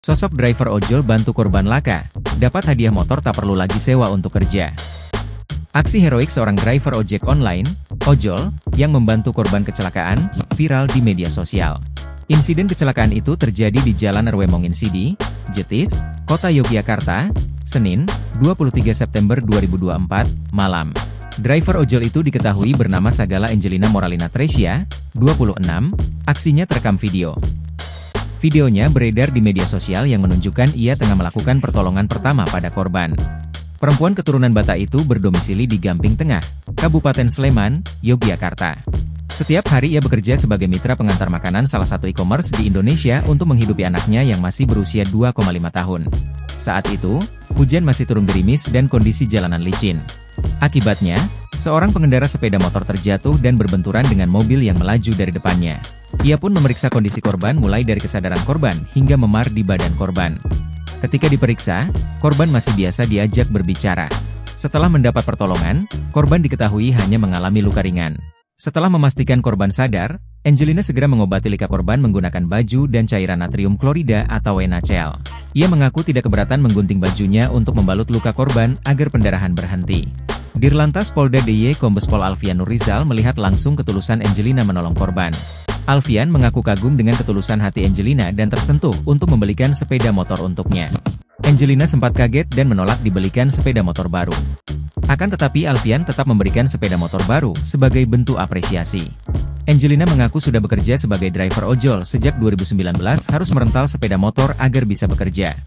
Sosok driver ojol bantu korban laka, dapat hadiah motor tak perlu lagi sewa untuk kerja. Aksi heroik seorang driver ojek online, ojol, yang membantu korban kecelakaan, viral di media sosial. Insiden kecelakaan itu terjadi di Jalan RW Monginsidi, Jetis, Kota Yogyakarta, Senin, 23 September 2024, malam. Driver ojol itu diketahui bernama Sagala Angelina Moralina Tresya, 26, aksinya terekam video. Videonya beredar di media sosial yang menunjukkan ia tengah melakukan pertolongan pertama pada korban. Perempuan keturunan Batak itu berdomisili di Gamping Tengah, Kabupaten Sleman, Yogyakarta. Setiap hari ia bekerja sebagai mitra pengantar makanan salah satu e-commerce di Indonesia untuk menghidupi anaknya yang masih berusia 2,5 tahun. Saat itu, hujan masih turun gerimis dan kondisi jalanan licin. Akibatnya, seorang pengendara sepeda motor terjatuh dan berbenturan dengan mobil yang melaju dari depannya. Ia pun memeriksa kondisi korban mulai dari kesadaran korban hingga memar di badan korban. Ketika diperiksa, korban masih biasa diajak berbicara. Setelah mendapat pertolongan, korban diketahui hanya mengalami luka ringan. Setelah memastikan korban sadar, Angelina segera mengobati luka korban menggunakan baju dan cairan natrium klorida atau NaCl. Ia mengaku tidak keberatan menggunting bajunya untuk membalut luka korban agar pendarahan berhenti. Dirlantas Polda DIY Kombes Pol Alfian Nurrizal melihat langsung ketulusan Angelina menolong korban. Alfian mengaku kagum dengan ketulusan hati Angelina dan tersentuh untuk membelikan sepeda motor untuknya. Angelina sempat kaget dan menolak dibelikan sepeda motor baru. Akan tetapi Alfian tetap memberikan sepeda motor baru sebagai bentuk apresiasi. Angelina mengaku sudah bekerja sebagai driver ojol sejak 2019 harus merental sepeda motor agar bisa bekerja.